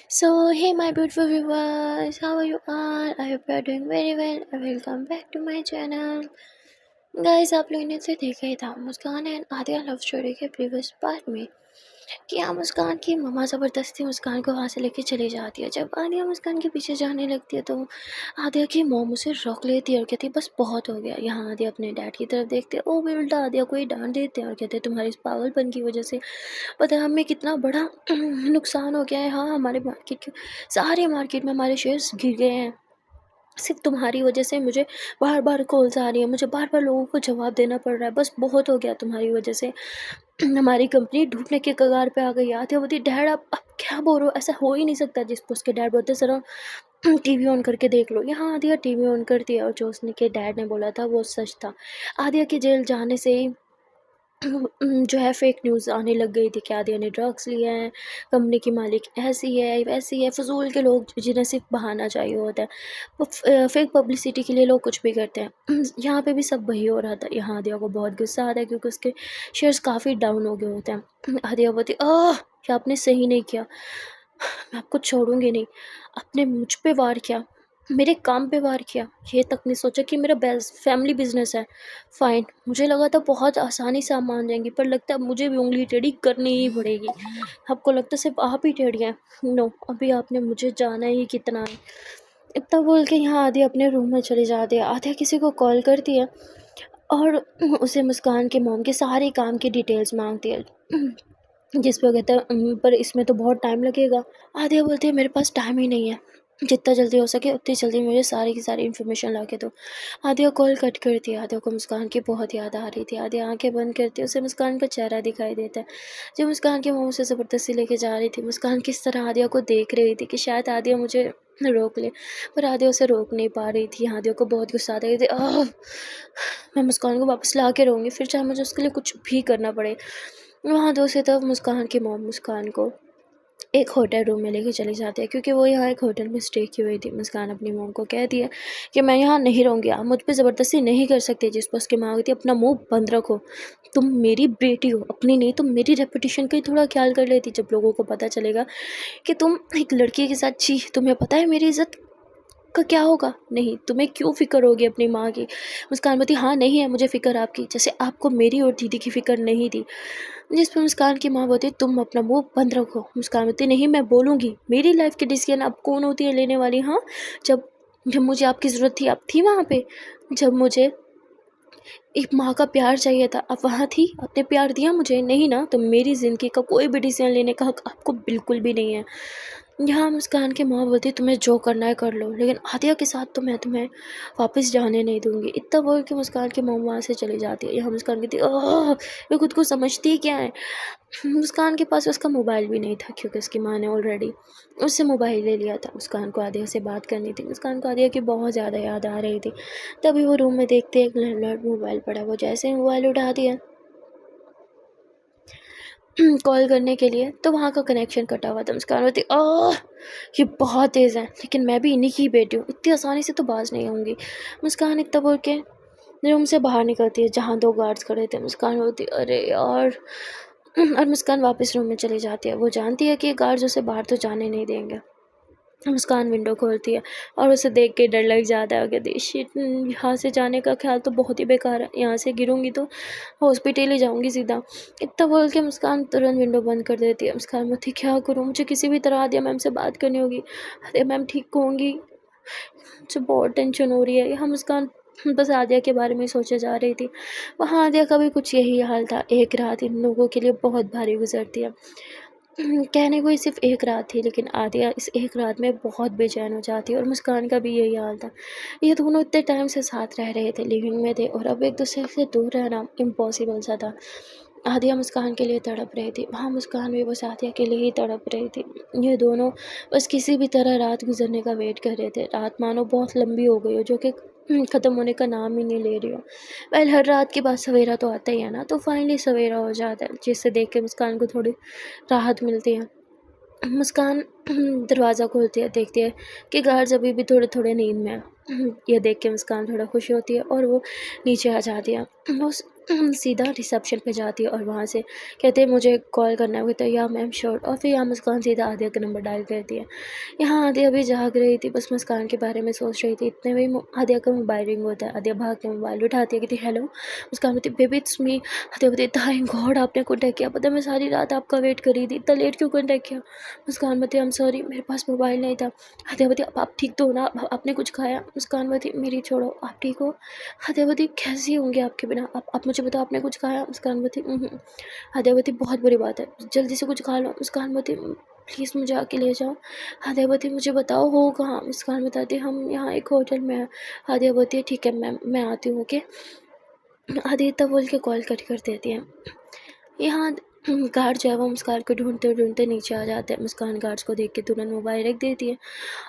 So, hey, my beautiful viewers, how are you all? I hope you are doing very well. Welcome back to my channel. Guys आप लोगों ने तो देखा ही था मुस्कान and Adiya love story के previous part में कि यहाँ मुस्कान की मम्मा ज़बरदस्ती मुस्कान को वहाँ से लेके चली जाती है। जब आदिया मुस्कान के पीछे जाने लगती है तो आदिया की मॉम उसे रोक लेती है और कहती है बस बहुत हो गया। यहाँ आदिया अपने डैड की तरफ देखते हैं, वो भी उल्टा आदिया को ही डांट देते हैं और कहते हैं तुम्हारे इस पागलपन की वजह से पता है हमें कितना बड़ा नुकसान हो गया है। हाँ, हमारे मार्केट के सारे मार्केट में हमारे शेयर्स गिर गए हैं सिर्फ तुम्हारी वजह से। मुझे बार बार कॉल्स आ रही है, मुझे बार बार लोगों को जवाब देना पड़ रहा है, बस बहुत हो गया तुम्हारी वजह से। हमारी कंपनी डूबने के कगार पे आ गई। आती बोलती डैड आप क्या बोल रहे हो, ऐसा हो ही नहीं सकता। जिस पर उसके डैड बोलते सर टीवी ऑन करके देख लो। यहाँ आदिया टीवी ऑन करती है और जो उसने के डैड ने बोला था वो सच था। आदिया के जेल जाने से ही जो है फेक न्यूज़ आने लग गई थी कि आदिया ने ड्रग्स लिया है, कंपनी की मालिक ऐसी है वैसी है। फजूल के लोग जिन्हें सिर्फ बहाना चाहिए होता है, वो फेक पब्लिसिटी के लिए लोग कुछ भी करते हैं। यहाँ पे भी सब वही हो रहा था। यहाँ आदिया को बहुत गुस्सा आता है क्योंकि उसके शेयर्स काफ़ी डाउन हो गए होते हैं। आदिया बोलती क्या आपने सही नहीं किया, मैं आपको छोड़ूंगी नहीं। आपने मुझ पे वार किया, मेरे काम पे वार किया, ये तक नहीं सोचा कि मेरा फैमिली बिजनेस है। फाइन, मुझे लगा था बहुत आसानी से आप मान जाएंगी, पर लगता है अब मुझे भी उंगली टेढ़ी करनी ही पड़ेगी। आपको लगता है सिर्फ आप ही टेढ़ी हैं। नो, अभी आपने मुझे जाना ही कितना है। इतना बोल के यहाँ आदिया अपने रूम में चली जाती है। आदिया किसी को कॉल करती है और उसे मुस्कान के मॉम के सारे काम की डिटेल्स मांगती है। जिस पे वो कहता है पर इसमें तो बहुत टाइम लगेगा। आदिया बोलती है मेरे पास टाइम ही नहीं है, जितना जल्दी हो सके उतनी जल्दी मुझे सारी की सारी इन्फॉर्मेशन ला के दो। आदिया कॉल कट करती है। आदिया को मुस्कान की बहुत याद आ रही थी। आदिया आंखें बंद करती है, उसे मुस्कान का चेहरा दिखाई देता है जो मुस्कान के मुंह से ज़बरदस्ती लेके जा रही थी। मुस्कान किस तरह आदिया को देख रही थी कि शायद आदिया मुझे रोक ले, पर आदिया उसे रोक नहीं पा रही थी। आदिया को बहुत गुस्सा आता है। मैं मुस्कान को वापस ला के रहूँगी, फिर चाहे मुझे उसके लिए कुछ भी करना पड़े। वहाँ दूसरी तरफ मुस्कान की मॉम मुस्कान को एक होटल रूम में लेके चली जाती है क्योंकि वो यहाँ एक होटल में स्टे की हुई थी। मुस्कान अपनी मॉम को कहती है कि मैं यहाँ नहीं रहूँगी, आप मुझ पे ज़बरदस्ती नहीं कर सकती। जिस पर उसकी माँ कहती है अपना मुंह बंद रखो, तुम मेरी बेटी हो, अपनी नहीं। तुम मेरी रेपुटेशन का ही थोड़ा ख्याल कर लेती। जब लोगों को पता चलेगा कि तुम एक लड़की के साथ छी, तुम्हें पता है मेरी इज्जत का क्या होगा। नहीं, तुम्हें क्यों फ़िक्र होगी अपनी माँ की। मुस्कान बोलती हाँ नहीं है मुझे फ़िक्र आपकी, जैसे आपको मेरी और दीदी की फ़िक्र नहीं थी। जिस पर मुस्कान की माँ बोलती तुम अपना मुंह बंद रखो। मुस्कान बोलती नहीं मैं बोलूँगी, मेरी लाइफ की डिसीजन अब कौन होती है लेने वाली। हाँ, जब जब मुझे आपकी ज़रूरत थी आप थी वहाँ पे, जब मुझे एक माँ का प्यार चाहिए था आप वहाँ थी, आपने प्यार दिया मुझे नहीं ना। तो मेरी ज़िंदगी का कोई भी डिसीजन लेने का हक आपको बिल्कुल भी नहीं है। यहाँ मुस्कान की माँ बोलती तुम्हें जो करना है कर लो, लेकिन आदिया के साथ तो मैं तुम्हें वापस जाने नहीं दूँगी। इतना बोल के मुस्कान की माँ वहाँ से चली जाती है। यहाँ मुस्कान कहती ये खुद को समझती क्या है। मुस्कान के पास उसका मोबाइल भी नहीं था क्योंकि उसकी माँ ने ऑलरेडी उससे मोबाइल ले लिया था। मुस्कान को आदिया से बात करनी थी। मुस्कान को आदिया की बहुत ज़्यादा याद आ रही थी। तभी वो रूम में देखते एक लैंडलॉर्ड मोबाइल पड़ा। वो जैसे ही मोबाइल उठा दिया कॉल करने के लिए तो वहाँ का कनेक्शन कटा हुआ था। मुस्कान बोलती ये बहुत तेज़ है, लेकिन मैं भी इन्हीं की बेटी हूँ, इतनी आसानी से तो बाज नहीं आऊँगी। मुस्कान इतना बोल के रूम से बाहर निकलती है जहाँ दो गार्ड्स खड़े थे। मुस्कान बोलती अरे यार और मुस्कान वापस रूम में चली जाती है। वो जानती है कि ये गार्ड्स उसे बाहर तो जाने नहीं देंगे। मुस्कान विंडो खोलती है और उसे देख के डर लग जाता है। कहती शिट, यहाँ से जाने का ख्याल तो बहुत ही बेकार है, यहाँ से गिरूंगी तो हॉस्पिटल ही जाऊंगी सीधा। इतना बोल के मुस्कान तुरंत विंडो बंद कर देती है। मुस्कान बोलती क्या करूँ, मुझे किसी भी तरह आदिया मैम से बात करनी होगी। अरे मैम ठीक होंगी, मुझे बहुत टेंशन हो रही है। यहाँ मुस्कान बस आदिया के बारे में सोचे जा रही थी। वहाँ आदिया का भी कुछ यही हाल था। एक रात इन लोगों के लिए बहुत भारी गुजरती है। कहने को ही सिर्फ एक रात थी, लेकिन आदिया इस एक रात में बहुत बेचैन हो जाती है और मुस्कान का भी यही हाल था। ये दोनों इतने टाइम से साथ रह रहे थे, लिविंग में थे, और अब एक दूसरे से दूर रहना इम्पॉसिबल सा था। आदिया मुस्कान के लिए तड़प रही थी, वहाँ मुस्कान भी बस आदिया के लिए ही तड़प रही थी। ये दोनों बस किसी भी तरह रात गुजरने का वेट कर रहे थे। रात मानो बहुत लंबी हो गई हो, जो कि ख़त्म होने का नाम ही नहीं ले रही हो। हर रात के बाद सवेरा तो आता ही है ना, तो फाइनली सवेरा हो जाता है, जिससे देख के मुस्कान को थोड़ी राहत मिलती है। मुस्कान दरवाज़ा खोलती है, देखती है कि गार्ड्स अभी भी थोड़े थोड़े नींद में है। यह देख के मुस्कान थोड़ा खुश होती है और वो नीचे आ जाती है। उस सीधा रिसेप्शन पे जाती है और वहाँ से कहते हैं मुझे कॉल करना है। वो कहते हैं या मैम श्योर। और फिर यहाँ मुस्कान सीधा आदिया का नंबर डायल करती है। यहाँ आदिया भी जाग रही थी, बस मुस्कान के बारे में सोच रही थी। इतने में आदिया का मोबाइल रिंग होता है। आदिया भाग के मोबाइल उठाती है, कहती हेलो। मुस्कान बोलती बेबी इट्स मी। आदिया बोलती थैंक गॉड आपने कॉन्टैक्ट किया, पता मैं सारी रात आपका वेट कर रही थी, इतना लेट क्यों कॉन्टैक्ट किया। मुस्कान बोलती आई एम सॉरी मेरे पास मोबाइल नहीं था। आदिया बोलती अब आप ठीक तो हो ना, आपने कुछ खाया। मुस्कान बोलती मेरी छोड़ो, आप ठीक हो। आदित्य कैसी होंगी आपके बिना, आप मुझे बताओ आपने कुछ खाया। मुस्कान आदित्य बहुत बुरी बात है, जल्दी से कुछ खा लो। मुस्कान प्लीज़ मुझे आके ले जाओ। आदित्य मुझे बताओ हो कहाँ। मुस्कान बताती हम यहाँ एक होटल में हैं। आदित्य ठीक है मैम मैं आती हूँ ओके। आदित्य बोल के कॉल कट कर देती है। यहाँ गार्ड जो है वो मुस्कान को ढूंढते ढूंढते नीचे आ जाते हैं। मुस्कान गार्ड्स को देख के तुरंत मोबाइल रख देती है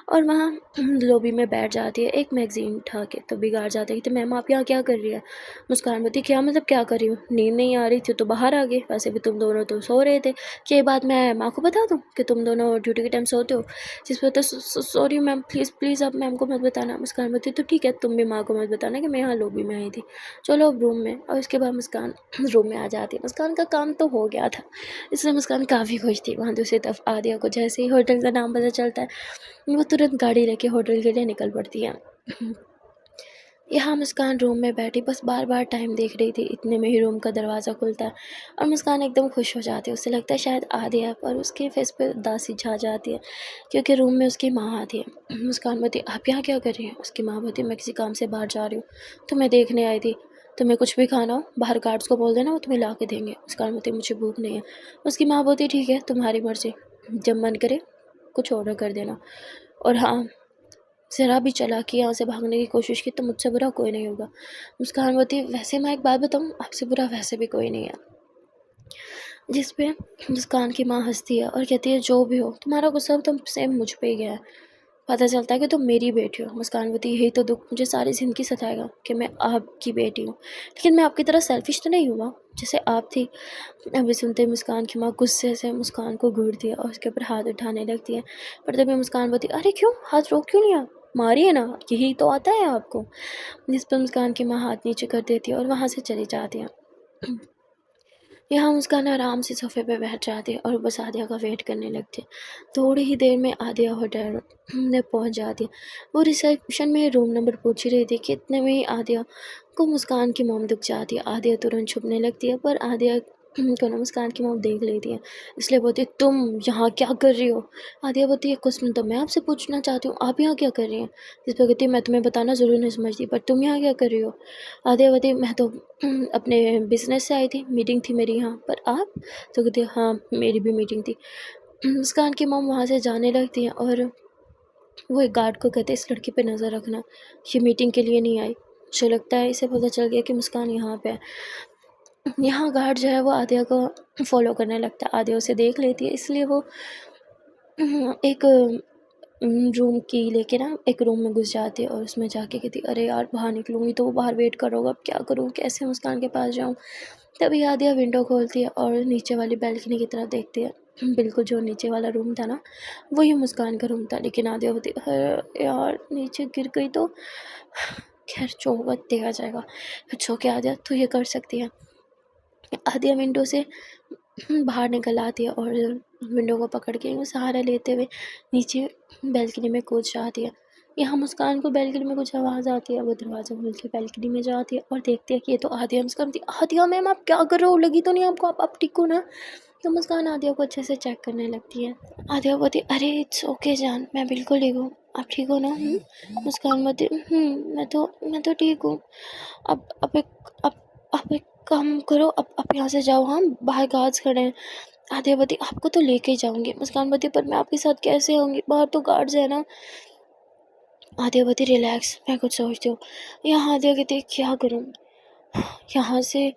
और वहाँ लॉबी में बैठ जाती है एक मैगज़ीन उठा के। तो भी गार्ड जाते हैं कि तो मैम आप यहाँ क्या कर रही है। मुस्कान बोलती क्या मतलब क्या कर रही हूँ, नींद नहीं आ रही थी तो बाहर आ गए, वैसे भी तुम दोनों तो सो रहे थे। कि ये बात मैं माँ को बता दूँ कि तुम दोनों ड्यूटी के टाइम सोते हो। जिस पर तो सॉरी मैम प्लीज़ आप मैम को मत बताना। मुस्कान बोलती तो ठीक है तुम भी माँ को मत बताना कि मैं यहाँ लॉबी में आई थी, चलो अब रूम में। और उसके बाद मुस्कान रूम में आ जाती है। मुस्कान का काम तो हो गया था, इसलिए मुस्कान काफ़ी खुश थी। वहाँ दूसरी तरफ आदिया को जैसे ही होटल का नाम पता चलता है वो तुरंत गाड़ी लेके होटल के लिए निकल पड़ती है। यहाँ मुस्कान रूम में बैठी बस बार बार टाइम देख रही थी। इतने में ही रूम का दरवाज़ा खुलता है और मुस्कान एकदम खुश हो जाती है। उसे लगता है शायद आदिया, पर उसके फेस पे उदासी छा जाती है क्योंकि रूम में उसकी माँ आती है। मुस्कान बोलती आप यहाँ क्या कर रही हैं। उसकी माँ बोलती मैं किसी काम से बाहर जा रही हूँ, तुम्हें देखने आई थी। तुम्हें कुछ भी खाना हो बाहर गार्ड्स को बोल देना, वो तुम्हें ला के देंगे। मुस्कान बोलती मुझे भूख नहीं है। उसकी माँ बोलती ठीक है तुम्हारी मर्ज़ी, जब मन करे कुछ ऑर्डर कर देना। और हाँ ज़रा भी चालाकी यहाँ से भागने की कोशिश की तो मुझसे बुरा कोई नहीं होगा। मुस्कान बोलती वैसे मैं एक बात बताऊँ, आपसे बुरा वैसे भी कोई नहीं है। जिस पे मुस्कान की माँ हंसती है और कहती है जो भी हो तुम्हारा गुस्सा तो सेम मुझ पे ही गया है, पता चलता है कि तुम मेरी बेटी हो। मुस्कान बोलती यही तो दुख मुझे सारी ज़िंदगी सताएगा कि मैं आपकी बेटी हूँ, लेकिन मैं आपकी तरह सेल्फिश तो नहीं हुआ जैसे आप थी। अभी सुनते ही मुस्कान की माँ गुस्से से मुस्कान को घूरती है और उसके ऊपर हाथ उठाने लगती है। पर तभी मुस्कान बोलती अरे क्यों हाथ रोक क्यों लिया, मारिए ना, यही तो आता है आपको। जिस पर मुस्कान की माँ हाथ नीचे कर देती है और वहाँ से चली जाती है। यहाँ मुस्कान आराम से सोफे पे बैठ जाती है और बस आदिया का वेट करने लगती है। थोड़ी ही देर में आदिया होटल में पहुँच जाती है। वो रिसेप्शन में रूम नंबर पूछ रही थी कि इतने में ही आदिया को मुस्कान की मोम दिख जाती है। आदिया तुरंत छुपने लगती है पर आदिया को ना मुस्कान की मोम देख लेती है, इसलिए बोलती तुम यहाँ क्या कर रही हो। आदिया बोलती है क्वेश्चन तो मैं आपसे पूछना चाहती हूँ, आप यहाँ क्या कर रही हैं। जिस पर कहती है मैं तुम्हें बताना ज़रूर नहीं समझती, पर तुम यहाँ क्या कर रही हो। आदिया बोलती मैं तो अपने बिज़नेस से आई थी, मीटिंग थी मेरी यहाँ, पर आप। तो कहती हाँ मेरी भी मीटिंग थी। मुस्कान की मॉम वहाँ से जाने लगती हैं और वो एक गार्ड को कहते इस लड़की पे नज़र रखना, ये मीटिंग के लिए नहीं आई। मुझे लगता है इसे पता चल गया कि मुस्कान यहाँ पे है। यहाँ गार्ड जो है वो आदिया को फॉलो करने लगता है। आदिया उसे देख लेती है, इसलिए वो एक रूम की लेके ना एक रूम में घुस जाती है और उसमें जाके कहती अरे यार बाहर निकलूँगी तो वो बाहर वेट करोगे, अब क्या करूँ कैसे मुस्कान के पास जाऊँ। तभी आदिया विंडो खोलती है और नीचे वाली बैल्कनी की तरफ देखती है। बिल्कुल जो नीचे वाला रूम था ना वही मुस्कान का रूम था, लेकिन आदिया बोलती अरे यार नीचे गिर गई तो खैर जो होगा देखा जाएगा। इट्स ओके आदिया तू ये कर सकती है। आदिया विंडो से बाहर निकल आती है और विंडो को पकड़ के वो सहारा लेते हुए नीचे बैल्कनी में कूद जाती है। यहाँ मुस्कान को बैल्कनी में कुछ आवाज़ आती है, वो दरवाज़ा खोल के बैल्कनी में जाती है और देखती है कि ये तो आदिया। मुस्कान बोलती आदिया मैम आप क्या कर रहे हो, लगी तो नहीं आपको, आप ठीक हो ना। तो मुस्कान आदिया को अच्छे से चेक करने लगती है। आदिया बोलती अरे इट्स ओके जान मैं बिल्कुल ठीक हूँ, आप ठीक हो ना। मुस्कान बोलती मैं तो ठीक हूँ। अब एक काम करो, अब यहाँ से जाओ, हाँ बाहर गार्ड्स खड़े हैं। आदित्य आपको तो लेके जाऊंगी। मुस्कान बोलती पर मैं आपके साथ कैसे आऊँगी, बाहर तो गार्ड्स है ना। आदित्य रिलैक्स मैं कुछ सोचती हूँ। यहाँ आदित्य कहती क्या करूँ, यहाँ से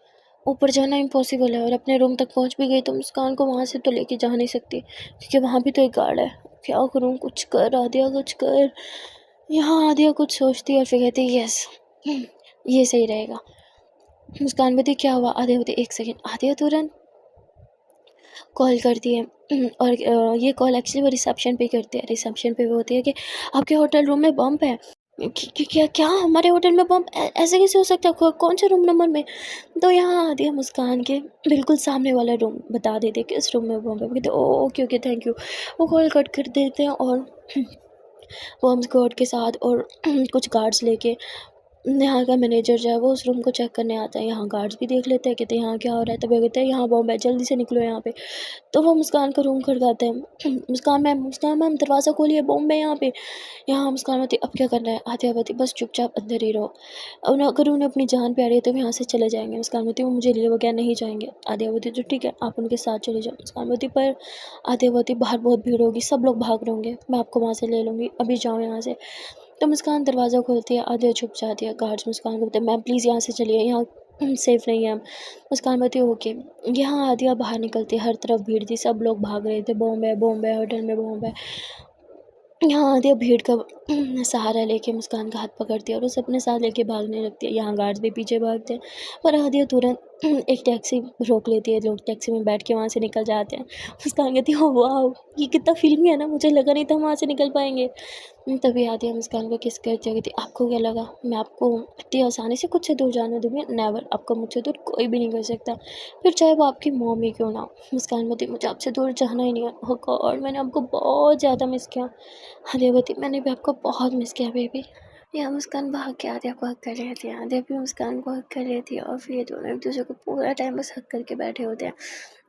ऊपर जाना इम्पॉसिबल है और अपने रूम तक पहुँच भी गई तो मुस्कान को वहाँ से तो लेके जा नहीं सकती क्योंकि वहाँ भी तो एक गार्ड है। क्या करूँ, कुछ कर आदित्य कुछ कर। यहाँ आदित्य कुछ सोचती है और फिर कहती यस ये सही रहेगा। मुस्कान बोलती क्या हुआ। आदित्य बोलती एक सेकेंड। आदित्य तुरंत कॉल करती है और ये कॉल एक्चुअली वो रिसेप्शन पे करती है। रिसेप्शन पे वो होती है कि आपके होटल रूम में बम है। क्या क्या हमारे होटल में बम ऐसे कैसे हो सकता है? कौन से रूम नंबर में? तो यहाँ आती है मुस्कान के बिल्कुल सामने वाला रूम बता देते कि इस रूम में बम है। कहते ओके ओके थैंक यू। वो कॉल कट कर देते हैं और वो हम स्क्वाड के साथ और कुछ गार्ड्स लेके यहाँ का मैनेजर जो है वो उस रूम को चेक करने आता है। यहाँ गार्ड्स भी देख लेते हैं, कहते हैं यहाँ क्या हो रहा है। तभी कहते हैं यहाँ बॉम्ब है, जल्दी से निकलो यहाँ पे। तो वो मुस्कान का रूम खड़काते हैं। मुस्कान मैम दरवाज़ा खोलिए, बॉम्ब है यहाँ पे। यहाँ मुस्कान आती अब क्या करना है? आते आती बस चुपचाप अंदर ही रहो, अगर उन्हें अपनी जान प्यारी है तो वो यहाँ से चले जाएंगे। मुस्कान वो मुझे लिए बगैर नहीं जाएंगे। आद्यावती तो ठीक है आप उनके साथ चले जाओ। मुस्कान पर आद्यावती बाहर बहुत भीड़ होगी, सब लोग भाग रहे होंगे, मैं आपको वहाँ से ले लूँगी, अभी जाओ यहाँ से। तो मुस्कान दरवाज़ा खोलती है, आद्या छुप जाती है। गार्ड्स मुस्कान को बोलते हैं मैम प्लीज़ यहाँ से चलिए, यहाँ सेफ़ नहीं है। मुस्कान बोलती है ओके। यहाँ आद्या बाहर निकलती है, हर तरफ भीड़ थी, सब लोग भाग रहे थे, बॉम्ब है होटल में, बॉम्ब है। यहाँ आद्या भीड़ का सहारा लेके मुस्कान का हाथ पकड़ती है और उसे अपने साथ लेके भागने लगती है। यहाँ गार्ड्स भी पीछे भागते हैं पर आद्या तुरंत एक टैक्सी रोक लेती है। लोग टैक्सी में बैठ के वहाँ से निकल जाते हैं। मुस्कान कहती है वाह ये कितना फिल्मी है ना, मुझे लगा नहीं था हम वहाँ से निकल पाएंगे। तभी आद्या मुस्कान को किस करती है, कहती आपको क्या लगा मैं आपको इतनी आसानी से खुद से दूर जाने दूँगी? नेवर, आपको मुझसे दूर कोई भी नहीं कर सकता, फिर चाहे वो आपकी मॉम ही क्यों ना हो। मुस्कान बोलती मुझे आपसे दूर जाना ही नहीं है। ओह गॉड मैंने आपको बहुत ज़्यादा मिस किया। आद्यावती मैंने भी आपको बहुत मिस किया बेबी। या मुस्कान भाग के आद्या को हक कर लेती है, आद्या भी मुस्कान को हक कर लेती है और फिर ये दोनों एक दूसरे को पूरा टाइम बस हक करके बैठे होते हैं।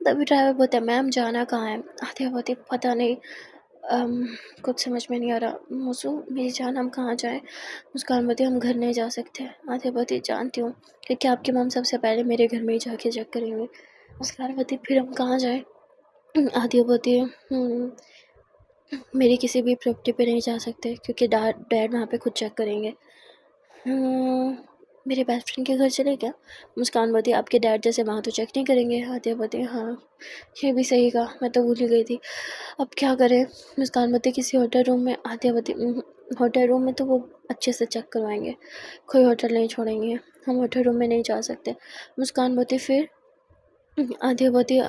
तभी ड्राइवर बोलता है मैम जाना कहाँ है? आद्या बोलती पता नहीं, कुछ समझ में नहीं आ रहा। मोसू मेरी जान हम कहाँ जाएं? मुस्कान बोलती हम घर नहीं जा सकते। आद्या बोलती जानती हूँ क्योंकि आपकी मम सबसे पहले मेरे घर में ही जाके चेक करेंगे। मुस्कान बोलती फिर हम कहाँ जाएं? आद्या बोलती है मेरी किसी भी प्रॉपर्टी पे नहीं जा सकते क्योंकि डैड वहाँ पे खुद चेक करेंगे। मेरे बेस्ट फ्रेंड के घर चले क्या? मुस्कान बोलती आपके डैड जैसे वहाँ तो चेक नहीं करेंगे। आद्या बोलती हाँ ये भी सही कहा, मैं तो भूल ही गई थी, अब क्या करें? मुस्कान बोलती किसी होटल रूम में। आद्या बोलती होटल रूम में तो वो अच्छे से चेक करवाएंगे, कोई होटल नहीं छोड़ेंगे, हम होटल रूम में नहीं जा सकते। मुस्कान बोलती फिर? आद्या बोलती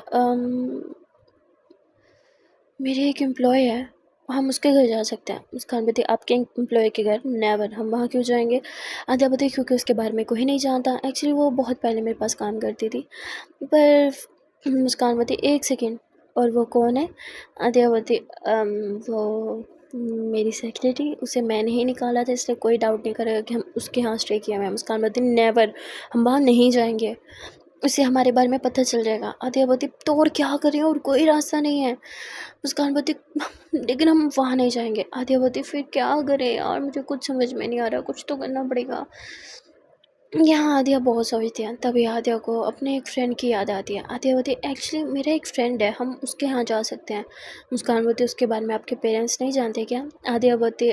मेरी एक एम्प्लॉय है, हम उसके घर जा सकते हैं। मुस्कान बोलती आपके एम्प्लॉय के घर? नेवर, हम वहाँ क्यों जाएंगे? आद्या बोलती क्योंकि उसके बारे में कोई नहीं जानता, एक्चुअली वो बहुत पहले मेरे पास काम करती थी। पर मुस्कान बोलती एक सेकेंड, और वो कौन है? आद्या बोलती वो मेरी सेक्रेटरी, उसे मैंने ही निकाला था इसलिए कोई डाउट नहीं करेगा कि हम उसके यहाँ स्टे किया हुआ है। मुस्कान बोलती नेवर, हम वहाँ नहीं जाएंगे, उसे हमारे बारे में पता चल जाएगा। आद्या बोलती तो और क्या करें, और कोई रास्ता नहीं है। मुस्कान बोलती लेकिन हम वहाँ नहीं जाएंगे। आद्या बोलती फिर क्या करें यार, मुझे कुछ समझ में नहीं आ रहा, कुछ तो करना पड़ेगा। यहाँ आद्या बहुत सोचती है, तभी आद्या को अपने एक फ्रेंड की याद आती है। आद्या बोलती एक्चुअली मेरा एक फ्रेंड है, हम उसके यहाँ जा सकते हैं। मुस्कान बोलती उसके बारे में आपके पेरेंट्स नहीं जानते क्या? आद्या बोलती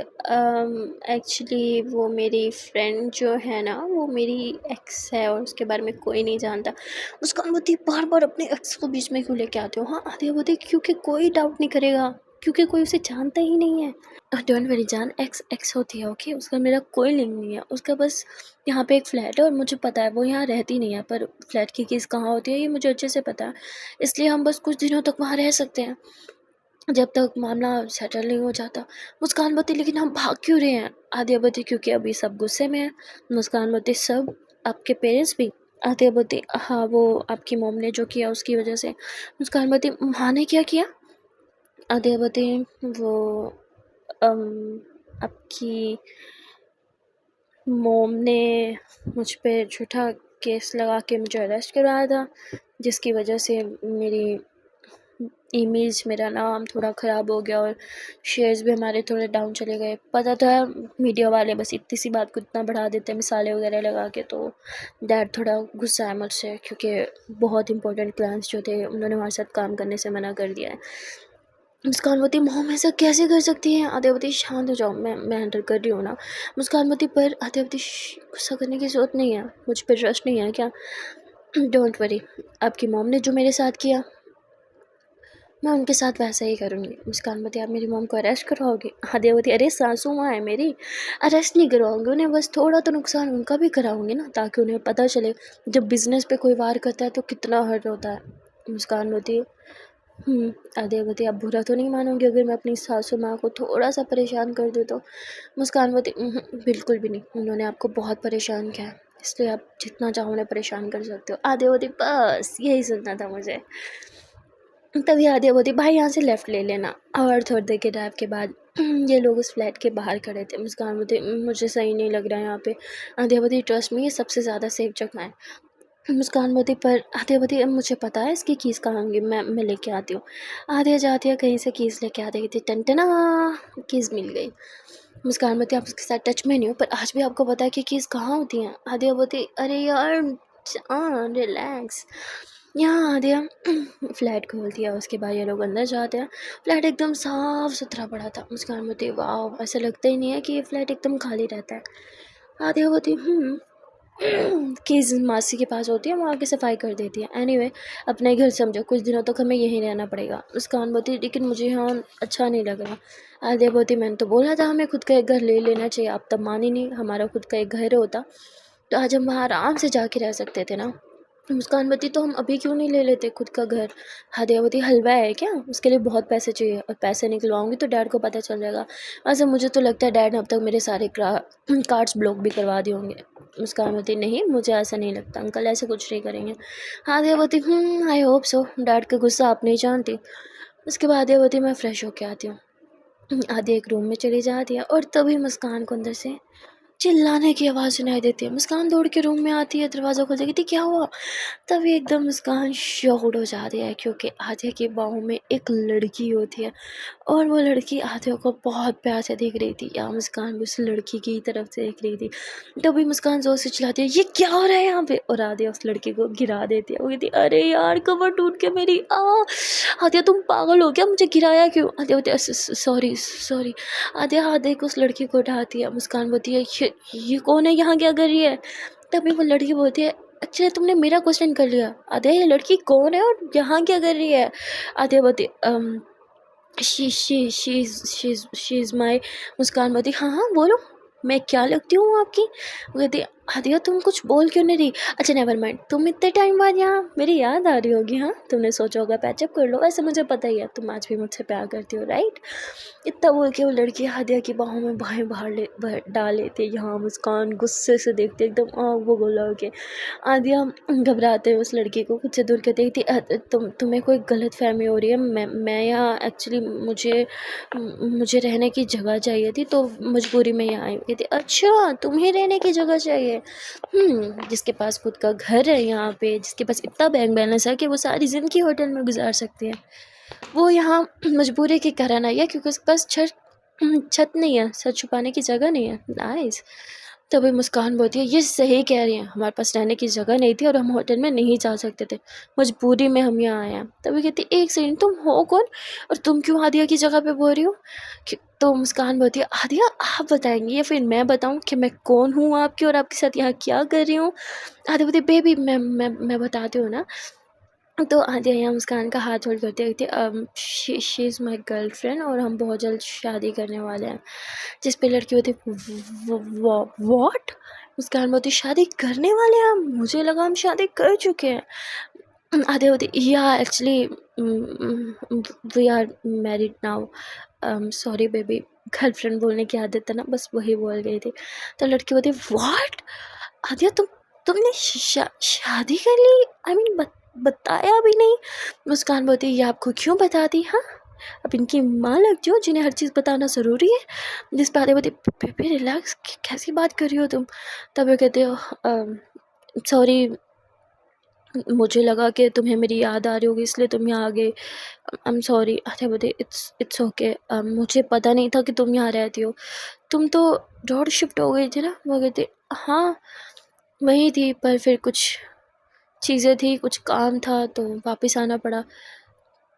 एक्चुअली वो मेरी फ्रेंड जो है ना वो मेरी एक्स है और उसके बारे में कोई नहीं जानता। मुस्कान बोलती बार बार अपने एक्स को बीच में क्यों लेके आते हो? हाँ आद्या बोलती क्योंकि कोई डाउट नहीं करेगा, क्योंकि कोई उसे जानता ही नहीं है। डोंट वरी जान, एक्स एक्स होती है ओके, उसका मेरा कोई लिंक नहीं है। उसका बस यहाँ पे एक फ़्लैट है और मुझे पता है वो यहाँ रहती नहीं है, पर फ्लैट की कीज़ कहाँ होती है ये मुझे अच्छे से पता है, इसलिए हम बस कुछ दिनों तक वहाँ रह सकते हैं जब तक मामला सेटल नहीं हो जाता। मुस्कान बोलती लेकिन हम भाग क्यों रहे हैं? आद्या बोलती क्योंकि अभी सब गुस्से में है। मुस्कान बोलती सब, आपके पेरेंट्स भी? आद्या बोलती हाँ वो आपकी मॉम ने जो किया उसकी वजह से। मुस्कान बोलती माँ ने क्या किया? आद्या बोलती वो आपकी मॉम ने मुझ पे झूठा केस लगा के मुझे अरेस्ट करवाया था, जिसकी वजह से मेरी इमेज, मेरा नाम थोड़ा ख़राब हो गया और शेयर्स भी हमारे थोड़े डाउन चले गए। पता था मीडिया वाले बस इतनी सी बात को इतना बढ़ा देते हैं मिसालें वगैरह लगा के, तो डैड थोड़ा गुस्सा है मुझसे क्योंकि बहुत इंपॉर्टेंट प्लान्स जो थे उन्होंने हमारे साथ काम करने से मना कर दिया है। मुस्कानवती मॉम ऐसा कैसे कर सकती हैं? आद्यावती शांत हो जाओ, मैं हैंडल कर रही हूँ ना। मुस्कानवती पर आद्यावती गुस्सा करने की ज़रूरत नहीं है, मुझ पर ट्रस्ट नहीं है क्या? डोंट वरी, आपकी मॉम ने जो मेरे साथ किया मैं उनके साथ वैसा ही करूँगी। मुस्कानवती आप मेरी मॉम को अरेस्ट करवाओगे? आद्यावती अरे सासू माँ है मेरी, अरेस्ट नहीं करवाऊँगी उन्हें, बस थोड़ा तो नुकसान उनका भी कराऊँगी ना, ताकि उन्हें पता चले जब बिज़नेस पे कोई वार करता है तो कितना हर्ट होता है। मुस्कानवती आदित्य आप बुरा तो नहीं मानोगे अगर मैं अपनी सासू माँ को थोड़ा सा परेशान कर दूँ तो? मुस्कानवती बिल्कुल भी नहीं, उन्होंने आपको बहुत परेशान किया है, इसलिए आप जितना चाहो उन्हें परेशान कर सकते हो। आदित्य बस यही सुनना था मुझे। तभी आदित्य भाई यहाँ से लेफ़्ट ले लेना। और थोड़ी देर के ड्राइव के बाद ये लोग उस फ्लैट के बाहर खड़े थे। मुस्कानवती मुझे सही नहीं लग रहा है यहाँ पे। आदित्य ट्रस्ट मी, ये सबसे ज़्यादा सेफ जगह है। मुस्कानवती पर आदित्य मुझे पता है इसकी कीज़ कहाँ होंगी, मैं लेके आती हूँ। आदित्य जाती है कहीं से कीज़ लेके आ देगी थी, टनटना कीज़ मिल गई। मुस्कानवती आप उसके साथ टच में नहीं हो, पर आज भी आपको पता है कि कीज़ कहाँ होती हैं। आदित्य अरे यार रिलैक्स। यहाँ आदित्य फ्लैट खोल दिया, उसके बाद ये लोग अंदर जाते हैं। फ्लैट एकदम साफ सुथरा पड़ा था। मुस्कानवती वाह, ऐसा लगता ही नहीं है कि ये फ्लैट एकदम खाली रहता है। आदित्य कीज़ मासी के पास होती है, वो आके सफाई कर देती है। एनीवे अपना ही घर समझो, कुछ दिनों तक हमें यहीं रहना पड़ेगा। मुस्कानवती लेकिन मुझे यहाँ अच्छा नहीं लग रहा। आदित्य मैंने तो बोला था हमें खुद का एक घर ले लेना चाहिए, आप तब मानी नहीं। हमारा खुद का एक घर होता तो आज हम वहाँ आराम से जाके रह सकते थे ना। मुस्कानवती तो हम अभी क्यों नहीं ले लेते खुद का घर? आदित्य हलवा है क्या? उसके लिए बहुत पैसे चाहिए, और पैसे निकलवाऊंगी तो डैड को पता चल जाएगा। वैसे मुझे तो लगता है डैड ने अब तक मेरे सारे कार्ड्स ब्लॉक भी करवा दिए होंगे। मुस्कानवती नहीं, मुझे ऐसा नहीं लगता, अंकल ऐसे कुछ नहीं करेंगे। Aditya I hope so, dad का गुस्सा आप नहीं जानती। उसके बाद आदित्य मैं फ्रेश होके आती हूँ। आदि एक रूम में चली जाती है और तभी मुस्कान को अंदर से चिल्लाने की आवाज़ सुनाई देती है। मुस्कान दौड़ के रूम में आती है, दरवाज़ा खोल देती, क्या हुआ? तभी एकदम मुस्कान शॉक्ड हो जाती है, क्योंकि आदित्य की बाहों में एक लड़की होती है और वो लड़की आदित्य को बहुत प्यार से देख रही थी, या मुस्कान भी उस लड़की की तरफ से देख रही थी। तभी मुस्कान जोर से चिल्लाती है, ये क्या हो रहा है यहाँ पे? और आदित्य उस लड़की को गिरा देती है। वो कहती अरे यार कमर टूट के मेरी आदित्य तुम पागल हो क्या, मुझे गिराया क्यों? Aditya sorry sorry. आदित्य को उस लड़की को उठाती है। मुस्कान बोलती है ये कौन है, यहाँ क्या कर रही है? तभी वो लड़की बोलती है अच्छा तुमने मेरा क्वेश्चन कर लिया। आदित्य ये लड़की कौन है और यहाँ क्या कर रही है? आदित्य बोलती शी इज़ माई। मुस्कान बोलती हाँ बोलो, मैं क्या लगती हूँ आपकी? वो कहती आदित्य तुम कुछ बोल क्यों नहीं रही? अच्छा नेवर माइंड, तुम इतने टाइम बाद यहाँ, मेरी याद आ रही होगी। हाँ तुमने सोचा होगा पैचअप कर लो, वैसे मुझे पता ही है तुम आज भी मुझसे प्यार करती हो, राइट? इतना बोल के वो लड़की आदित्य की बाहों में बाहें बाहर डाल लेती। यहाँ मुस्कान गुस्से से देखते एकदम आँख वो गोला के। आदित्य घबराते हुए उस लड़की को कुछ से दूर कर देखती। तुम्हें कोई गलत फहमी हो रही है, मैं यहाँ एक्चुअली मुझे रहने की जगह चाहिए थी तो मजबूरी में यहाँ आई। कहती अच्छा तुम्हें रहने की जगह चाहिए? जिसके पास खुद का घर है यहाँ पे, जिसके पास इतना बैंक बैलेंस है कि वो सारी ज़िंदगी होटल में गुजार सकती है, वो यहाँ मजबूरी के कारण आई है क्योंकि उसके पास छत नहीं है, सर छुपाने की जगह नहीं है। नाइस। तभी मुस्कान बोलती है ये सही कह रही हैं, हमारे पास रहने की जगह नहीं थी और हम होटल में नहीं जा सकते थे, मजबूरी में हम यहाँ आए हैं। तभी कहती एक सेकंड तुम हो कौन और तुम क्यों आदिया की जगह पे बोल रही हो? तो मुस्कान बोलती है आदिया आप बताएंगी या फिर मैं बताऊँ कि मैं कौन हूँ आपकी और आपके साथ यहाँ क्या कर रही हूँ? आदिया बोलती बेबी मैं बताती हूँ ना। तो आदिया यहाँ मुस्कान का हाथ होल्ड करते कहती शी इज़ माई गर्लफ्रेंड और हम बहुत जल्द शादी करने वाले हैं। जिस पे लड़की होती वॉट? मुस्कान बोलती शादी करने वाले हैं हम? मुझे लगा हम शादी कर चुके हैं। आदिया होती या actually we are married now. Sorry baby, girlfriend बोलने की आदत है ना, बस वही बोल गई थी। तो लड़की बोलती व्हाट? आदिया तुमने शादी कर ली? आई मीन बताया भी नहीं। मुस्कान बोलती ये आपको क्यों बताती? हाँ अब इनकी माँ लगती हो जिन्हें हर चीज़ बताना ज़रूरी है। जिस पर आदित्य बोलती बेबी रिलैक्स, कैसी बात कर रही हो तुम? तब वो कहते हो सॉरी मुझे लगा कि तुम्हें मेरी याद आ रही होगी इसलिए तुम यहाँ आ गए। I am sorry. आदित्य बोलते इट्स ओके, मुझे पता नहीं था कि तुम यहाँ रहती हो। तुम तो रोड शिफ्ट हो गई थी ना? वो कहते हाँ वही थी, पर फिर कुछ चीज़ें थी, कुछ काम था तो वापस आना पड़ा।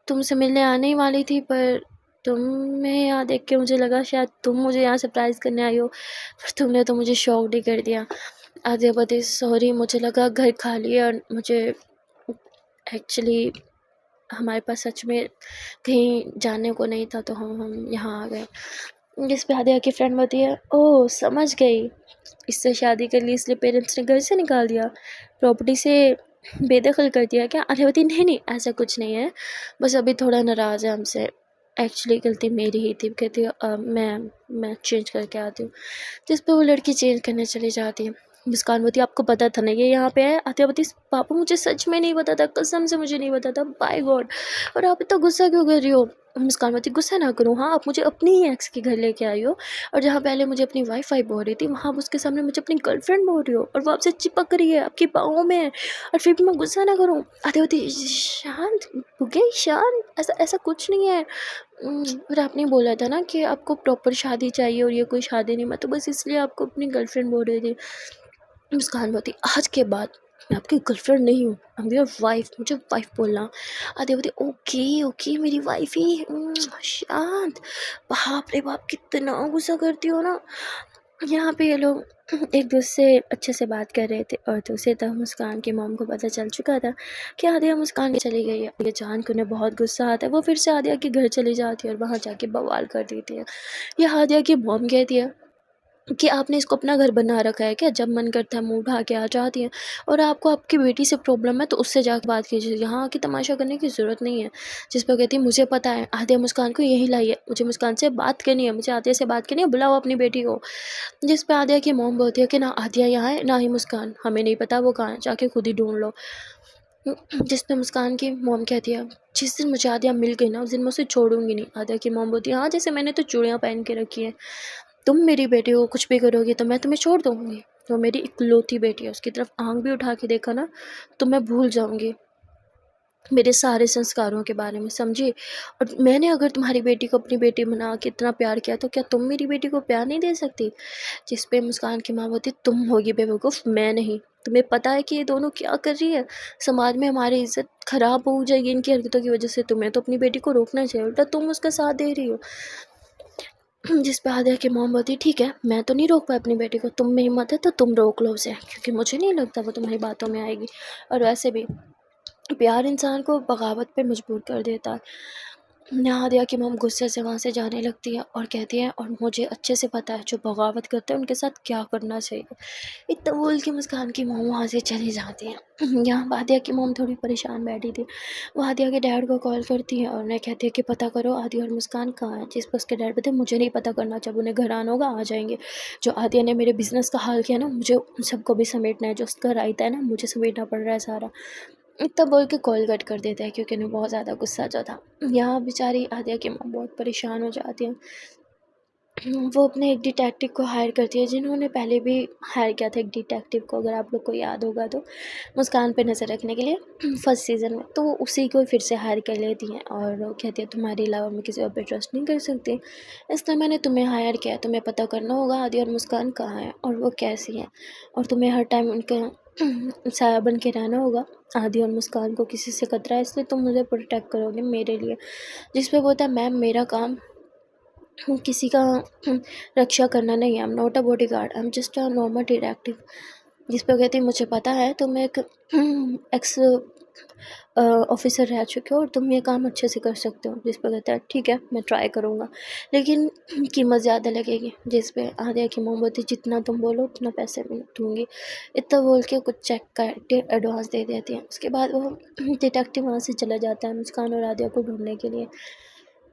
तुमसे मिलने आने ही वाली थी पर तुम्हें यहाँ देख के मुझे लगा शायद तुम मुझे यहाँ सरप्राइज़ करने आई हो, पर तुमने तो मुझे शॉक्ड ही कर दिया। आदित्य बोलती सॉरी मुझे लगा घर खाली है और मुझे एक्चुअली हमारे पास सच में कहीं जाने को नहीं था तो हम यहाँ आ गए। जिस पे आदित्य की फ्रेंड बोलती है ओह समझ गई, इससे शादी कर ली इसलिए पेरेंट्स ने घर से निकाल दिया, प्रॉपर्टी से बेदखल कर दिया क्या? आर्यावती नहीं नहीं ऐसा कुछ नहीं है, बस अभी थोड़ा नाराज़ है हमसे। एक्चुअली गलती मेरी ही थी। कहती है मैं चेंज करके आती हूँ। जिस पे वो लड़की चेंज करने चली जाती है। मुस्कान बोलती है आपको पता था ना ये यहाँ पे है? आतिया बोलती पापा मुझे सच में नहीं पता था, कसम से मुझे नहीं पता था, बाय गॉड। और आप इतना गुस्सा क्यों कर रही हो? मुस्कान बोलती गुस्सा ना करूँ, हाँ आप मुझे अपनी ही एक्स के घर लेके आई हो, और जहाँ पहले मुझे अपनी वाईफाई बोल रही थी वहाँ आप उसके सामने मुझे अपनी गर्लफ्रेंड बोल रही हो, और वो आपसे चिपक रही है, आपकी बाहों में है, और फिर भी मैं गुस्सा ना करूँ? आते होती शांत हो गई, शांत, ऐसा ऐसा कुछ नहीं है। और आपने बोला था ना कि आपको प्रॉपर शादी चाहिए और ये कोई शादी नहीं, मैं तो बस इसलिए आपको अपनी गर्लफ्रेंड बोल रही थी। मुस्कान बोलती आज के बाद मैं आपकी गर्लफ्रेंड नहीं हूँ, आई एम योर वाइफ, मुझे वाइफ बोलना। आदि बोलती ओके ओके मेरी वाइफ ही। शांत। बाप रे बाप कितना गुस्सा करती हो ना। यहाँ पे ये लोग एक दूसरे से अच्छे से बात कर रहे थे, और दूसरी तरफ मुस्कान की मॉम को पता चल चुका था कि आदिया मुस्कान के चली गई है। ये जान के उन्हें बहुत गुस्सा आता है, वो फिर से आदिया के घर चली जाती है और वहाँ जाके बवाल कर देती है। यह आदिया की मॉम कहती है कि आपने इसको अपना घर बना रखा है क्या? जब मन करता है मुँह उठा के आ जाती है, और आपको आपकी बेटी से प्रॉब्लम है तो उससे जाके बात कीजिए, यहाँ आके तमाशा करने की ज़रूरत नहीं है। जिस पर कहती है मुझे पता है, आदिया मुस्कान को यहीं लाई है, मुझे मुस्कान से बात करनी है, मुझे आदिया से बात करनी है, बुलाओ अपनी बेटी को। जिस पे आदिया की मॉम बोलती है कि ना आदिया यहाँ है ना ही मुस्कान, हमें नहीं पता वो कहाँ है, जाके खुद ही ढूंढ लो। जिस पे मुस्कान की मॉम कहती है जिस दिन मुझे आदिया मिल गई ना उस दिन मैं उसे छोड़ूंगी नहीं। आदिया की मॉम बोलती है हाँ जैसे मैंने तो चूड़ियाँ पहन के रखी है, तुम मेरी बेटी को कुछ भी करोगी तो मैं तुम्हें छोड़ दूँगी। वो मेरी इकलौती बेटी है, उसकी तरफ आँख भी उठा के देखा ना तो मैं भूल जाऊँगी मेरे सारे संस्कारों के बारे में, समझी? और मैंने अगर तुम्हारी बेटी को अपनी बेटी बना के इतना प्यार किया तो क्या तुम मेरी बेटी को प्यार नहीं दे सकती? जिस पे मुस्कान की माँ बोलती तुम होगी बेवकूफ़, मैं नहीं। तुम्हें पता है कि ये दोनों क्या कर रही है? समाज में हमारी इज़्ज़त ख़राब हो जाएगी इनकी हरकतों की वजह से। तुम्हें तो अपनी बेटी को रोकना चाहिए, उल्टा तुम उसका साथ दे रही हो। जिस पे आदिया की मॉम बोलती ठीक है मैं तो नहीं रोक पाई अपनी बेटी को, तुम में हिम्मत है तो तुम रोक लो उसे, क्योंकि मुझे नहीं लगता वो तुम्हारी बातों में आएगी। और वैसे भी प्यार इंसान को बगावत पे मजबूर कर देता है। यहाँ आदिया की मॉम गुस्से से वहाँ से जाने लगती है और कहती है और मुझे अच्छे से पता है जो बगावत करते हैं उनके साथ क्या करना चाहिए। इतना बोल के मुस्कान की मॉम वहाँ से चली जाती है। यहाँ आदिया की मॉम थोड़ी परेशान बैठी थी, वो आदिया के डैड को कॉल करती है और उन्हें कहती है कि पता करो आदिया और मुस्कान कहाँ है। जिस पर उसके डैड कहते हैं मुझे नहीं पता करना, जब उन्हें घर आना होगा आ जाएंगे। जो आदिया ने मेरे बिज़नेस का हाल किया ना, मुझे उन सबको भी समेटना है, जो उसका रायता है ना मुझे समेटना पड़ रहा है सारा। इतना बोल के कॉल कट कर देता है क्योंकि उन्हें बहुत ज़्यादा गुस्सा जो था। यहाँ बेचारी आदिया की माँ बहुत परेशान हो जाती है। वो अपने एक डिटेक्टिव को हायर करती है जिन्होंने पहले भी हायर किया था एक डिटेक्टिव को, अगर आप लोग को याद होगा तो, मुस्कान पे नज़र रखने के लिए फर्स्ट सीज़न में। तो वो उसी को फिर से हायर कर लेती हैं और वो कहती है तुम्हारे अलावा मैं किसी और पे ट्रस्ट नहीं कर सकती, इसलिए मैंने तुम्हें हायर किया। तुम्हें पता करना होगा आदि और मुस्कान कहाँ है और वो कैसी है, और तुम्हें हर टाइम उनका साया बन के रहना होगा। आदि और मुस्कान को किसी से खतरा है इसलिए तुम मुझे प्रोटेक्ट करोगे मेरे लिए। जिस पे बोलता है मैम मेरा काम किसी का रक्षा करना नहीं है, I am not a body guard, I am just a normal detective. जिस पर कहती है मुझे पता है तुम एक एक्स ऑफिसर रह चुके हो और तुम ये काम अच्छे से कर सकते हो। जिस पर कहता है ठीक है मैं ट्राई करूँगा लेकिन कीमत ज़्यादा लगेगी। जिस पे आदिया की मोमबत्ती जितना तुम बोलो उतना पैसे मैं दूँगी। इतना बोल के कुछ चेक करके एडवांस दे देती है। उसके बाद वो डिटेक्टिव वहाँ से चला जाता है मुस्कान और आदिया को ढूंढने के लिए।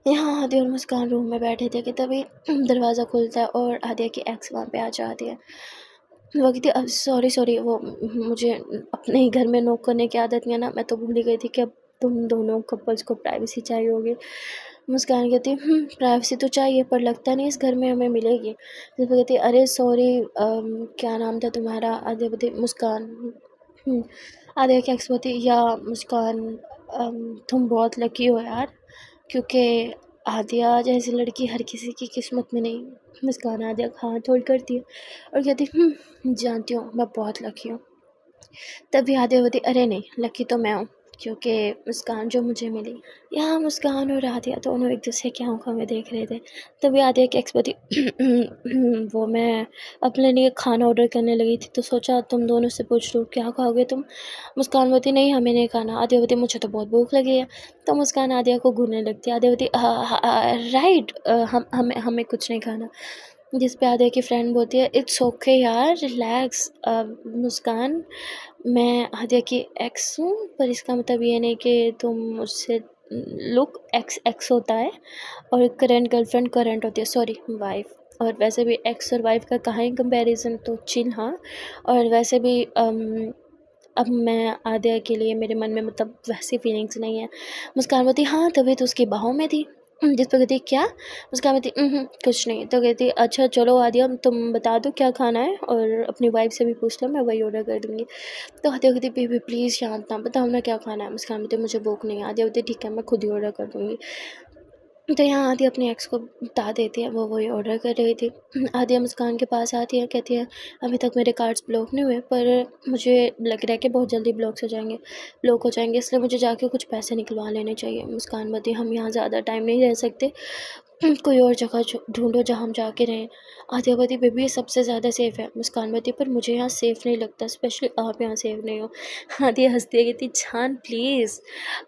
यहाँ आदिया और मुस्कान रूम में बैठे थे कि तभी दरवाज़ा खुलता है और आदिया की एक्स वहाँ पे आ जाती है। वो कहती है सॉरी सॉरी, वो मुझे अपने ही घर में नॉक करने की आदत नहीं है ना, मैं तो भूल ही गई थी कि अब तुम दोनों कपल्स को प्राइवेसी चाहिए होगी। मुस्कान कहती है प्राइवेसी तो चाहिए पर लगता नहीं इस घर में हमें मिलेगी। फिर वो कहती है अरे सॉरी क्या नाम था तुम्हारा? आदिया बोलती मुस्कान। आदिया की एक्स बोलती या मुस्कान तुम बहुत लकी हो यार, क्योंकि आदिया जैसी लड़की हर किसी की किस्मत में नहीं। मुस्कान आदिया का हाथ होल्ड करती है और कहती जानती हूँ मैं बहुत लकी हूँ। तभी आदिया बोलती अरे नहीं लकी तो मैं हूँ, क्योंकि मुस्कान जो मुझे मिली। यहाँ मुस्कान और आदिया दोनों एक दूसरे की आंखों में देख रहे थे। तभी आदिया की एक्स बोलती वो मैं अपने लिए खाना ऑर्डर करने लगी थी तो सोचा तुम दोनों से पूछ लूँ क्या खाओगे तुम। मुस्कान बोलती नहीं हमें नहीं खाना। आदिया बोलती मुझे तो बहुत भूख लगी है। तो मुस्कान आदिया को घूरने लगती है। आदिया बोलती राइट हम हमें हमें कुछ नहीं खाना। जिस पे आदिया की फ्रेंड बोलती है इट्स ओके यार रिलैक्स। मुस्कान मैं आद्या की एक्स हूँ, पर इसका मतलब ये नहीं कि तुम मुझसे लुक एक्स एक्स होता है और करंट गर्लफ्रेंड करंट होती है, सॉरी वाइफ। और वैसे भी एक्स और वाइफ का कहाँ ही कंपैरिजन, तो चिल हाँ। और वैसे भी अब मैं आद्या के लिए मेरे मन में मतलब वैसी फीलिंग्स नहीं है। मुस्कान बोलती हाँ तभी तो उसकी बाहों में थी। जिस पर कहती क्या? मुस्कान बोलती कुछ नहीं। तो कहती अच्छा चलो आद्या तुम बता दो क्या खाना है, और अपनी वाइफ से भी पूछ लो, मैं वही ऑर्डर कर दूँगी। तो आद्या कहती बेबी प्लीज़ शांत ना, बताओ ना क्या खाना है। मुस्कान बोलती मुझे भूख नहीं है। आद्या बोलती ठीक है मैं खुद ही ऑर्डर कर दूँगी। तो यहाँ आद्या अपनी एक्स को बता देती है वो वही ऑर्डर कर रही थी। आद्या मुस्कान के पास आती है, कहती है अभी तक मेरे कार्ड्स ब्लॉक नहीं हुए, पर मुझे लग रहा है कि बहुत जल्दी ब्लॉक हो जाएंगे, इसलिए मुझे जाके कुछ पैसे निकलवा लेने चाहिए। मुस्कान बोलती हम यहाँ ज़्यादा टाइम नहीं रह सकते, कोई और जगह ढूंढो जहाँ हम जाके रहें। आद्या बोलती बेबी ये सबसे ज़्यादा सेफ़ है। मुस्कान बोलती पर मुझे यहाँ सेफ़ नहीं लगता, स्पेशली आप यहाँ सेफ़ नहीं हो। आद्या हंसती है, कहती छान प्लीज़।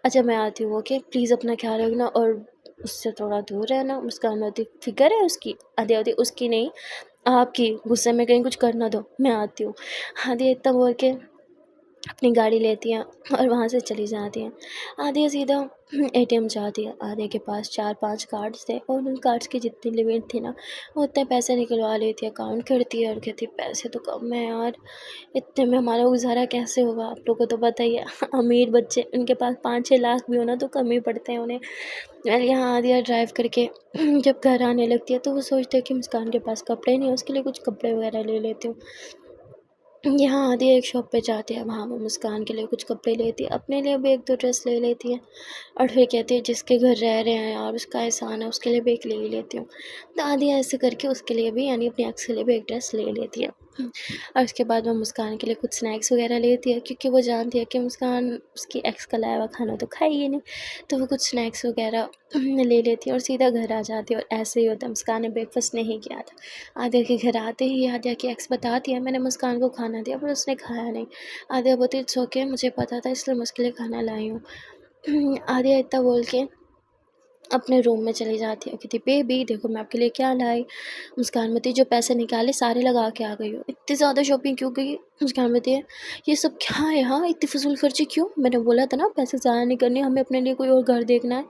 अच्छा मैं आती हूँ, ओके प्लीज़ अपना ख्याल रखना और उससे थोड़ा दूर रहना। मुस्कान होती फिक्र है उसकी? आद्या होती उसकी नहीं आपकी, गुस्से में कहीं कुछ कर ना दो, मैं आती हूँ। आद्या इतना बोल के अपनी गाड़ी लेती हैं और वहाँ से चली जाती हैं। आद्या सीधा एटीएम जाती है। आद्या के पास 4-5 कार्ड्स थे और उन कार्ड्स की जितनी लिमिट थी ना वो उतने पैसे निकलवा लेती है। काउंट करती है और कहती पैसे तो कम है यार, इतने में हमारा गुजारा कैसे होगा? आप लोगों को तो पता ही है अमीर बच्चे उनके पास 5-6 लाख भी हो ना तो कम ही पड़ते हैं उन्हें। वेल यहाँ आद्या ड्राइव करके जब घर आने लगती है तो वो सोचती है कि मुस्कान के पास कपड़े नहीं है, उसके लिए कुछ कपड़े वगैरह ले लेती हूँ। यहाँ आद्या एक शॉप पे जाती है, वहाँ वो मुस्कान के लिए कुछ कपड़े लेती है, अपने लिए भी 1-2 ड्रेस ले लेती है और फिर कहती है जिसके घर रह रहे हैं यार उसका एहसान है, उसके लिए भी एक ले ही लेती हूँ। तो आद्या ऐसे करके उसके लिए भी यानी अपनी एक्स के लिए भी एक ड्रेस ले लेती है। और उसके बाद वो मुस्कान के लिए कुछ स्नैक्स वगैरह लेती है, क्योंकि वो जानती है कि मुस्कान उसकी एक्स का लाया हुआ खाना तो खाएगी नहीं। तो वो कुछ स्नैक्स वगैरह ले लेती है और सीधा घर आ जाती है। और ऐसे ही होता है, मुस्कान ने ब्रेकफास्ट नहीं किया था। आद्या के घर आते ही आद्या की एक्स बताती है मैंने मुस्कान को खाना दिया पर उसने खाया नहीं। आद्या बोलती इट्स ओके मुझे पता था इसलिए मैं उसके लिए खाना लाई हूँ। आद्या इतना बोल के अपने रूम में चली जाती है, कहती बेबी देखो मैं आपके लिए क्या लाई। मुस्कान बोलती जो पैसे निकाले सारे लगा के आ गई हो, इतनी ज़्यादा शॉपिंग क्यों की? मुस्कान बोलती है ये सब क्या है, हाँ इतनी फजूल खर्ची क्यों? मैंने बोला था ना पैसे ज़ाया नहीं करने, हमें अपने लिए कोई और घर देखना है।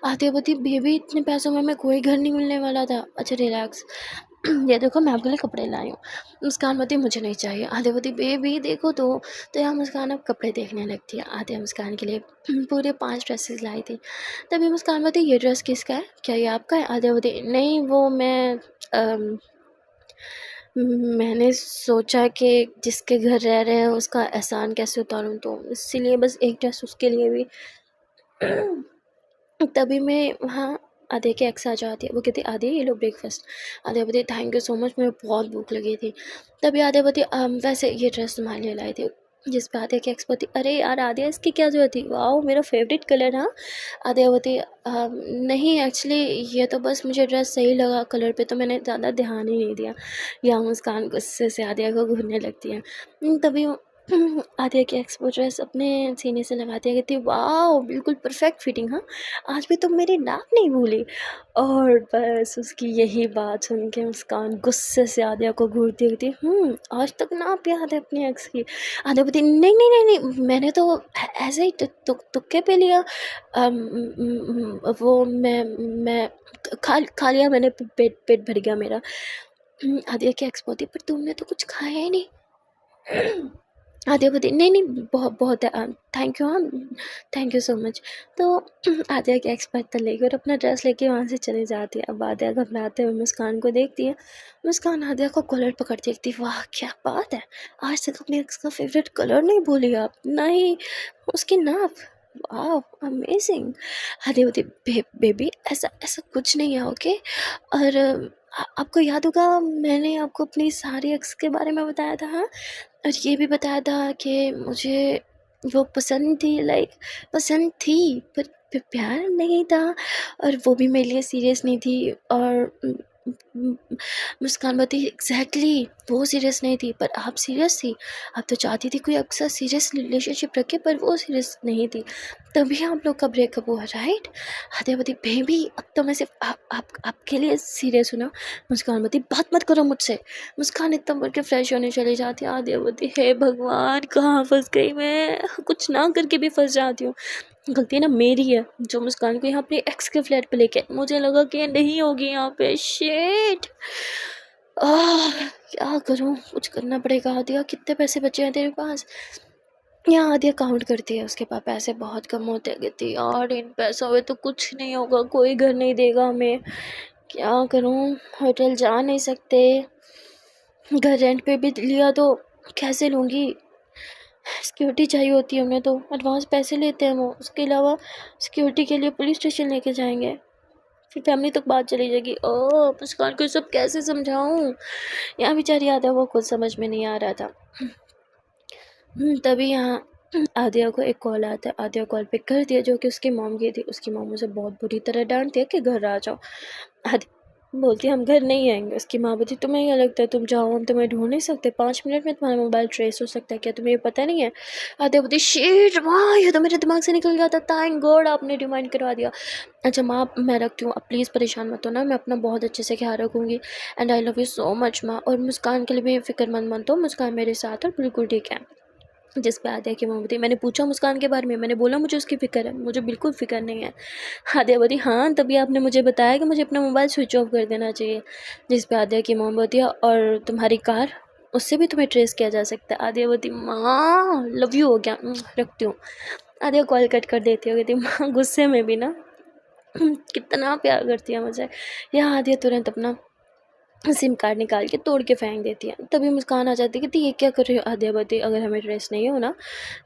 आद्या बोलती बेबी इतने पैसों में हमें कोई घर नहीं मिलने वाला था। अच्छा रिलैक्स, ये देखो मैं आपके लिए कपड़े लाई हूँ। मुस्कान बोलती मुझे नहीं चाहिए। आद्या बोलती बेबी देखो तो यहाँ मुस्कान अब कपड़े देखने लगती है। आद्या मुस्कान के लिए पूरे 5 ड्रेसेस लाई थी। तभी मुस्कान बोलती ये ड्रेस किसका है, क्या ये आपका है? आद्या बोलती नहीं वो मैंने सोचा कि जिसके घर रह रहे हैं उसका एहसान कैसे उतारूँ, तो इसीलिए बस एक ड्रेस उसके लिए भी। तभी मैं वहाँ आद्या की एक्स आ जाती है, वो कहती आद्या ये लो ब्रेकफास्ट। आद्या बोलती थैंक यू सो मच, मुझे बहुत भूख लगी थी। तभी आद्या बोलती वैसे ये ड्रेस तुम्हारे लिए लाई थी। जिस पे आद्या की एक्स बोलती अरे यार आद्या इसकी क्या जरूरत थी, वाओ मेरा फेवरेट कलर। हाँ आद्या बोलती नहीं एक्चुअली ये तो बस मुझे ड्रेस सही लगा कलर पे, तो मैंने ज़्यादा ध्यान ही नहीं दिया। या मुस्कान गुस्से से आद्या को घूरने लगती है। तभी आद्या की एक्स वो ड्रेस अपने सीने से लगाती है, कहती वाह बिल्कुल परफेक्ट फिटिंग। हाँ आज भी तुम मेरी नाप नहीं भूली। और बस उसकी यही बात सुन के मुस्कान गुस्से से आद्या को घूरती कहती आज तक नाप याद है अपनी एक्स की। आद्या बोलती नहीं नहीं नहीं नहीं मैंने तो ऐसे ही तुक्के पे लिया। वो मैं खा लिया मैंने, पेट पेट भर गया मेरा। आद्या की एक्स बोलती पर तुमने तो कुछ खाया ही नहीं। आद्या बोलती नहीं नहीं बहुत बहुत थैंक यू। हाँ थैंक यू सो मच। तो आद्या की एक्स पत्थर लेके और अपना ड्रेस लेके वहाँ से चली जाती है। अब आद्या घबराते हुए मुस्कान को देखती है। मुस्कान आद्या को कलर पकड़ देखती है, वाह क्या बात है, आज तक अपनी एक्स का फेवरेट कलर नहीं भूली आप, नहीं उसकी नाप, वाह अमेजिंग। आद्या बोलती बेबी ऐसा ऐसा कुछ नहीं है ओके। और आपको याद होगा मैंने आपको अपनी सारी एक्स के बारे में बताया था। हाँ और ये भी बताया था कि मुझे वो पसंद थी, लाइक पसंद थी पर प्यार नहीं था, और वो भी मेरे लिए सीरियस नहीं थी। और मुस्कान बोलती एग्जैक्टली तो वो सीरियस नहीं थी, पर आप सीरियस थी। आप तो चाहती थी कोई आपके साथ सीरियस रिलेशनशिप रखे, पर वो सीरियस नहीं थी, तभी आप लोग का ब्रेकअप हुआ, राइट? आदित्य बेबी, अब तो मैं सिर्फ आपके लिए सीरियस हूँ ना। मुस्कान बोती बात मत करो मुझसे। मुस्कान इतना बोल के फ्रेश होने चली जाती है। आदित्य हे भगवान, कहाँ फंस गई मैं, कुछ ना करके भी फंस जाती हूँ। गलती ना मेरी है जो मुस्कान को यहाँ अपने एक्स के फ्लैट पे लेके, मुझे लगा कि ये नहीं होगी यहाँ पे। शिट, क्या करूँ, कुछ करना पड़ेगा। आदिया कितने पैसे बचे हैं तेरे पास? यहाँ आदिया काउंट करती है, उसके पास पैसे बहुत कम होते हैं। कहती है यार इन पैसों में तो कुछ नहीं होगा, कोई घर नहीं देगा हमें, क्या करूँ, होटल जा नहीं सकते, घर रेंट पे भी लिया तो कैसे लूँगी, सिक्योरिटी चाहिए होती है, हमने तो एडवांस पैसे लेते हैं वो, उसके अलावा सिक्योरिटी के लिए पुलिस स्टेशन लेके जाएंगे, फिर फैमिली तक बात चली जाएगी। ओ मुस्कान को सब कैसे समझाऊं, यहाँ बेचारी आद्या वो कुछ समझ में नहीं आ रहा था। तभी यहाँ आद्या को एक कॉल आता है। आद्या कॉल पिक कर दिया, जो कि उसकी मॉम की थी। उसकी मॉम उसे बहुत बुरी तरह डांटती है कि घर आ जाओ। आद्या बोलती है हम घर नहीं आएंगे। उसकी माँ बोलती तुम्हें क्या लगता है तुम जाओ, हम तुम्हें ढूंढ नहीं सकते, 5 मिनट में तुम्हारा मोबाइल ट्रेस हो सकता है, क्या तुम्हें ये पता नहीं है? आद्या बोलती शिट माँ, ये तो मेरे दिमाग से निकल गया था, थैंक गॉड आपने रिमाइंड करवा दिया। अच्छा माँ मैं रखती हूँ, अब प्लीज़ परेशान मत होना, मैं अपना बहुत अच्छे से ख्याल रखूँगी, and I love you so much माँ। और मुस्कान के लिए भी फिक्रमंद मत हो, मुस्कान मेरे साथ और बिल्कुल ठीक है। जिस पे आद्या की मम्मी थी, मैंने पूछा मुस्कान के बारे में, मैंने बोला मुझे उसकी फ़िक्र है, मुझे बिल्कुल फ़िक्र नहीं है। आद्या बोली हाँ तभी आपने मुझे बताया कि मुझे अपना मोबाइल स्विच ऑफ कर देना चाहिए। जिस पे आद्या की मम्मी बोलती है और तुम्हारी कार, उससे भी तुम्हें ट्रेस किया जा सकता है। आद्या बोलती माँ लव यू हो गया, रखती हूँ। आद्या कॉल कट कर देती हो, कहती माँ गुस्से में भी ना कितना प्यार करती है मुझे। यहाँ आद्या तुरंत अपना सिम कार्ड निकाल के तोड़ के फेंक देती है। तभी मुस्कान आ जाती है, कहती ये क्या कर रही हो? आद्या बोलती अगर हमें ड्रेस नहीं हो ना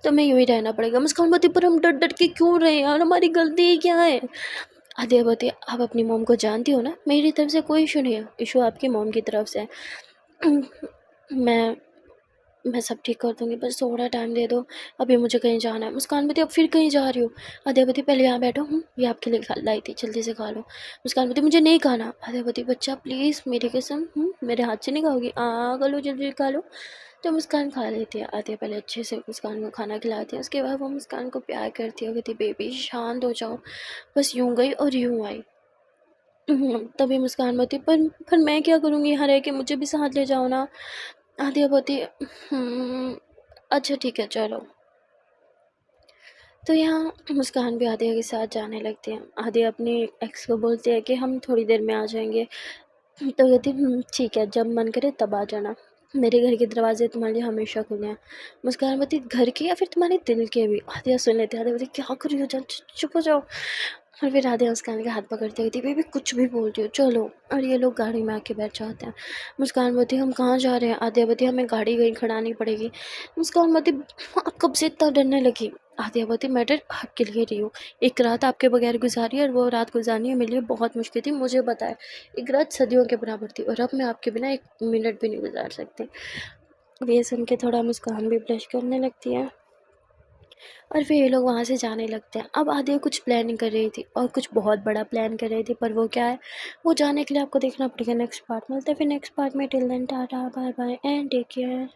तो हमें यूँ ही रहना पड़ेगा। मुस्कान बोलती पर हम डट डट के क्यों रहे यार, हमारी गलती क्या है? आद्या बोलती आप अपनी मॉम को जानती हो ना, मेरी तरफ से कोई इशू नहीं है, इशू आपकी मॉम की तरफ से है। मैं मैं सब ठीक कर दूँगी, बस थोड़ा टाइम दे दो, अभी मुझे कहीं जाना है। मुस्कान बोलती अब फिर कहीं जा रही हो? आद्या बोलती पहले यहाँ बैठो, ये आपके लिए लाई थी, जल्दी से खा लो। मुस्कान बोलती मुझे नहीं खाना। आद्या बोलती बच्चा प्लीज़ मेरी कसम, मेरे हाथ से नहीं खाओगी? खा लो जल्दी खा लो। तो मुस्कान खा लेती है। आद्या पहले अच्छे से मुस्कान को खाना खिलाती है, उसके बाद वो मुस्कान को प्यार करती है, कहती बेबी शांत हो जाओ, बस यूँ गई और यूँ आई। तभी मुस्कान बोलती पर मैं क्या करूँगी यहाँ रह के, मुझे भी साथ ले जाओ ना। आद्या बोलती अच्छा ठीक है चलो। तो यहाँ मुस्कान भी आद्या के साथ जाने लगती है। आद्या अपनी एक्स को बोलती है कि हम थोड़ी देर में आ जाएंगे। तो कहती ठीक है, जब मन करे तब आ जाना, मेरे घर के दरवाजे तुम्हारे लिए हमेशा खुले हैं। मुस्कान बोलती घर के या फिर तुम्हारे दिल के भी? आद्या सुन लेती है। आद्या बोलती क्या कर रही हो, चुप हो जाओ। और फिर आद्या मुस्कान के हाथ पकड़ती कहती बेबी कुछ भी बोलती हो, चलो। और ये लोग गाड़ी में आके बैठ जाते हैं। मुस्कान बोलती हम कहाँ जा रहे हैं? आद्या बोलती हमें गाड़ी कहीं खड़ानी पड़ेगी। मुस्कान बोलती आप कब से इतना डरने लगी? आद्या बोलती मैं डर आपके लिए रही हूँ, एक रात आपके बगैर गुजारी और वो रात गुजारनी है मेरे लिए बहुत मुश्किल थी, मुझे बताए एक रात सदियों के बराबर थी, और अब मैं आपके बिना 1 मिनट भी नहीं गुजार सकती। अब ये सुन के थोड़ा मुस्कान भी ब्लश करने लगती है। और फिर ये लोग वहाँ से जाने लगते हैं। अब आद्या कुछ प्लानिंग कर रही थी और कुछ बहुत बड़ा प्लान कर रही थी, पर वो क्या है वो जानने के लिए आपको देखना पड़ेगा नेक्स्ट पार्ट। मिलते हैं फिर नेक्स्ट पार्ट में। Till then tata bye bye and take care.